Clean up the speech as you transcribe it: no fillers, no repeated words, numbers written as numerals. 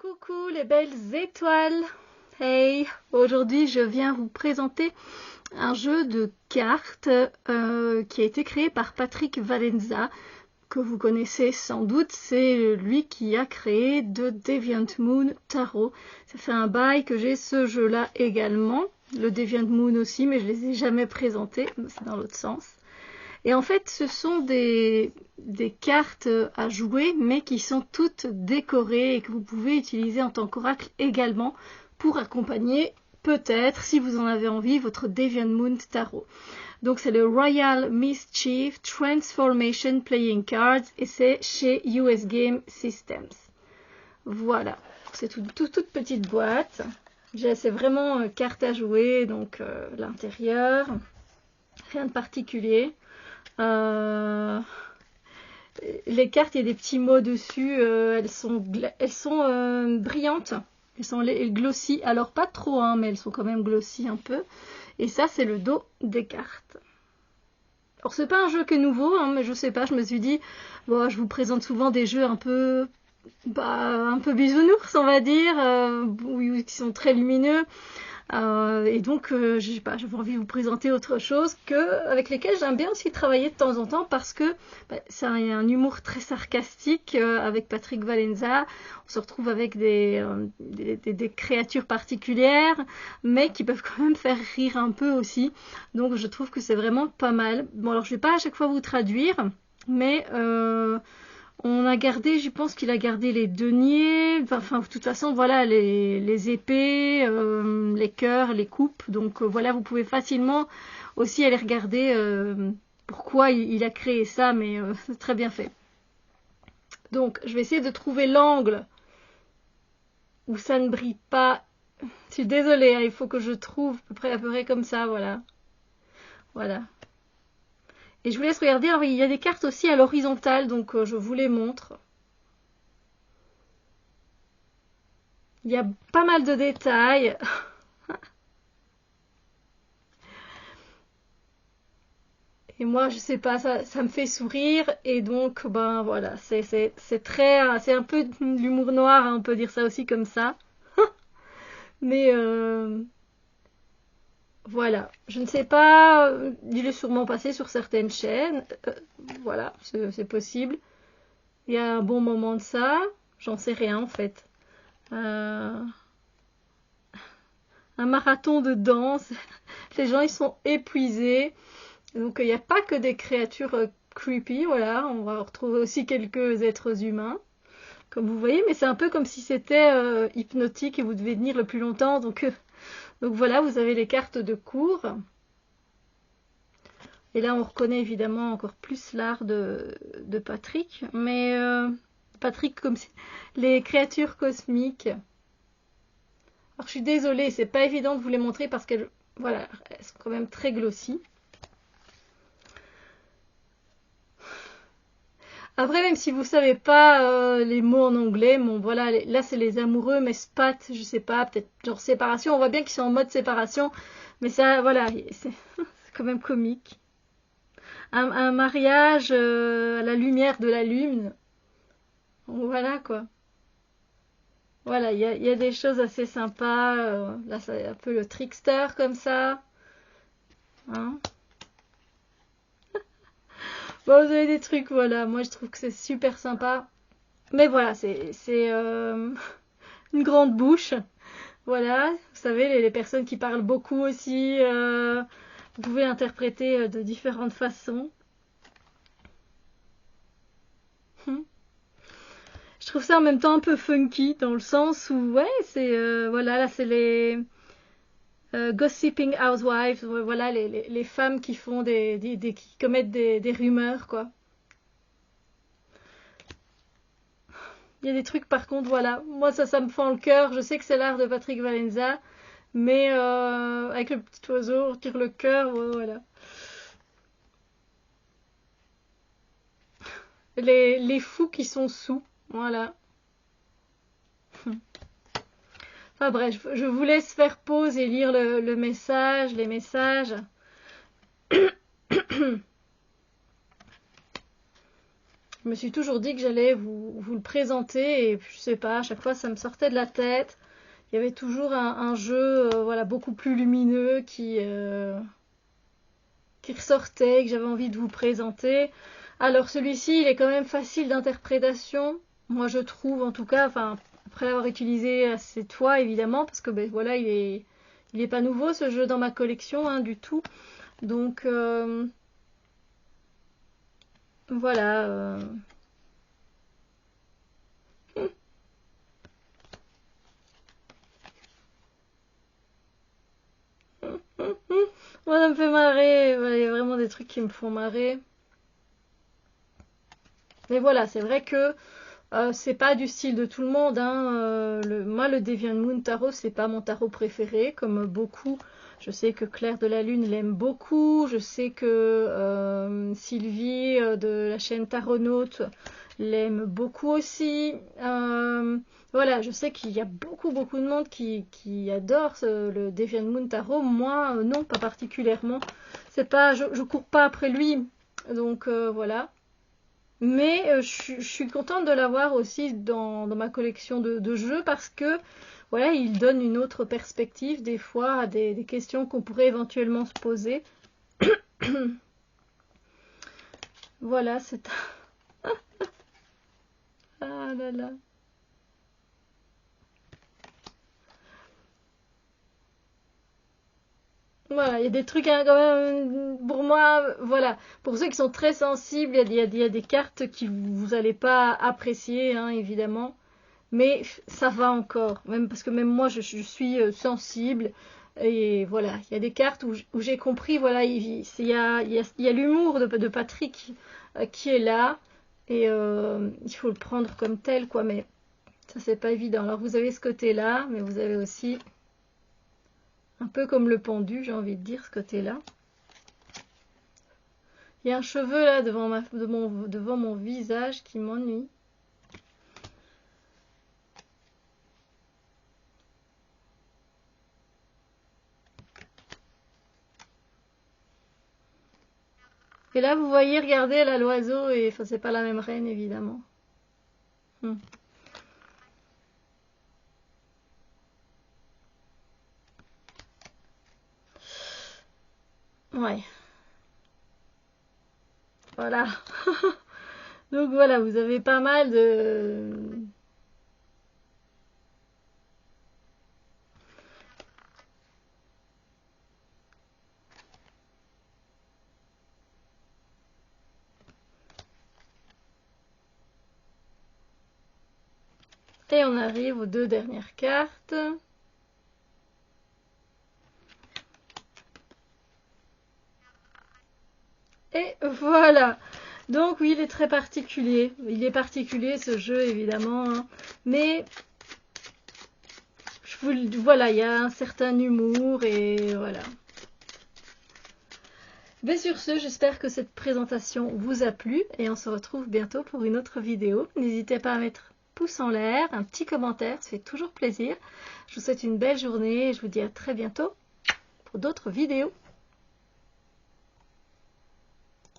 Coucou les belles étoiles! Hey! Aujourd'hui je viens vous présenter un jeu de cartes qui a été créé par Patrick Valenza, que vous connaissez sans doute. C'est lui qui a créé The Deviant Moon Tarot. Ça fait un bail que j'ai ce jeu-là également, le Deviant Moon aussi, mais je les ai jamais présentés, c'est dans l'autre sens. Et en fait, ce sont des cartes à jouer, mais qui sont toutes décorées et que vous pouvez utiliser en tant qu'oracle également pour accompagner, peut-être, si vous en avez envie, votre Deviant Moon Tarot. Donc c'est le Royal Mischief Transformation Playing Cards et c'est chez US Game Systems. Voilà, c'est toute petite boîte. C'est vraiment carte à jouer, donc l'intérieur, rien de particulier. Les cartes, il y a des petits mots dessus, elles sont brillantes, elles sont glossy, alors pas trop, hein, mais elles sont quand même glossy un peu. Et ça, c'est le dos des cartes. Alors, c'est pas un jeu qui est nouveau, hein, mais je sais pas, je me suis dit, bon, je vous présente souvent des jeux un peu bisounours, on va dire, qui sont très lumineux. Et donc, je sais pas, j'avais envie de vous présenter autre chose avec lesquels j'aime bien aussi travailler de temps en temps parce que c'est un humour très sarcastique avec Patrick Valenza. On se retrouve avec des créatures particulières, mais qui peuvent quand même faire rire un peu aussi. Donc, je trouve que c'est vraiment pas mal. Bon, alors je vais pas à chaque fois vous traduire, mais on a gardé, je pense qu'il a gardé les deniers, enfin de toute façon voilà les épées, les cœurs, les coupes, donc voilà, vous pouvez facilement aussi aller regarder pourquoi il a créé ça, mais c'est très bien fait. Donc je vais essayer de trouver l'angle où ça ne brille pas. Je suis désolée, hein, il faut que je trouve à peu près comme ça, voilà. Voilà. Et je vous laisse regarder, alors, il y a des cartes aussi à l'horizontale, donc je vous les montre. Il y a pas mal de détails. Et moi, je sais pas, ça me fait sourire. Et donc, ben voilà, c'est un peu de l'humour noir, hein, on peut dire ça aussi comme ça. Mais voilà, je ne sais pas, il est sûrement passé sur certaines chaînes. Voilà, c'est possible. Il y a un bon moment de ça, j'en sais rien en fait. Un marathon de danse, les gens ils sont épuisés. Donc il n'y a pas que des créatures creepy, voilà, on va retrouver aussi quelques êtres humains, comme vous voyez, mais c'est un peu comme si c'était hypnotique et vous devez tenir le plus longtemps. Donc voilà, vous avez les cartes de cours. Et là, on reconnaît évidemment encore plus l'art de Patrick, mais Patrick comme si les créatures cosmiques. Alors je suis désolée, c'est pas évident de vous les montrer parce qu'elles, voilà, elles sont quand même très glossy. Après, même si vous savez pas les mots en anglais, bon voilà, là c'est les amoureux, mais spat, je sais pas, peut-être genre séparation, on voit bien qu'ils sont en mode séparation, mais ça, voilà, c'est quand même comique. Un mariage à la lumière de la lune, voilà quoi. Voilà, il y a des choses assez sympas, là c'est un peu le trickster comme ça, hein. Bon, vous avez des trucs, voilà, moi je trouve que c'est super sympa. Mais voilà, c'est une grande bouche. Voilà, vous savez, les personnes qui parlent beaucoup aussi, vous pouvez interpréter de différentes façons. Je trouve ça en même temps un peu funky dans le sens où, ouais, c'est voilà, là c'est les gossiping housewives, voilà, les femmes qui font qui commettent des rumeurs, quoi. Il y a des trucs par contre, voilà, moi ça me fend le cœur. Je sais que c'est l'art de Patrick Valenza, mais avec le petit oiseau, on tire le cœur, voilà. Les fous qui sont sous, voilà. Enfin bref, je vous laisse faire pause et lire le message, les messages. Je me suis toujours dit que j'allais vous le présenter et je sais pas, à chaque fois ça me sortait de la tête. Il y avait toujours un jeu voilà, beaucoup plus lumineux qui ressortait, que j'avais envie de vous présenter. Alors celui-ci, il est quand même facile d'interprétation. Moi je trouve en tout cas, enfin, après l'avoir utilisé cette fois évidemment, parce que ben, voilà, il est pas nouveau ce jeu dans ma collection hein, du tout. Donc voilà. Moi, ça me fait marrer. Voilà, il y a vraiment des trucs qui me font marrer. Mais voilà, c'est vrai que c'est pas du style de tout le monde. Hein. Moi, le Deviant Moon Tarot, c'est pas mon tarot préféré, comme beaucoup. Je sais que Claire de la Lune l'aime beaucoup. Je sais que Sylvie de la chaîne Taronaute l'aime beaucoup aussi. Voilà, je sais qu'il y a beaucoup de monde qui adore le Deviant Moon Tarot. Moi, non, pas particulièrement. C'est pas, je cours pas après lui. Donc voilà. Mais je suis contente de l'avoir aussi dans ma collection de jeux parce que voilà, il donne une autre perspective des fois à des questions qu'on pourrait éventuellement se poser. Voilà, c'est... Ah là là. Voilà, il y a des trucs hein, quand même, pour moi, voilà, pour ceux qui sont très sensibles, il y a des cartes que vous n'allez pas apprécier, hein, évidemment. Mais ça va encore, même parce que même moi je suis sensible et voilà, il y a des cartes où j'ai compris, voilà, il y a l'humour de Patrick qui est là et il faut le prendre comme tel quoi, mais ça c'est pas évident. Alors vous avez ce côté-là, mais vous avez aussi un peu comme le pendu, j'ai envie de dire ce côté-là. Il y a un cheveu là devant mon visage qui m'ennuie. Et là, vous voyez, regardez, là, l'oiseau, et enfin, c'est pas la même reine, évidemment. Hmm. Ouais, voilà. Donc voilà, vous avez pas mal de... Et on arrive aux deux dernières cartes. Et voilà. Donc oui, il est très particulier. Il est particulier ce jeu, évidemment. Hein. Mais voilà, il y a un certain humour et voilà. Mais sur ce, j'espère que cette présentation vous a plu et on se retrouve bientôt pour une autre vidéo. N'hésitez pas à mettre pouce en l'air, un petit commentaire, ça fait toujours plaisir. Je vous souhaite une belle journée et je vous dis à très bientôt pour d'autres vidéos.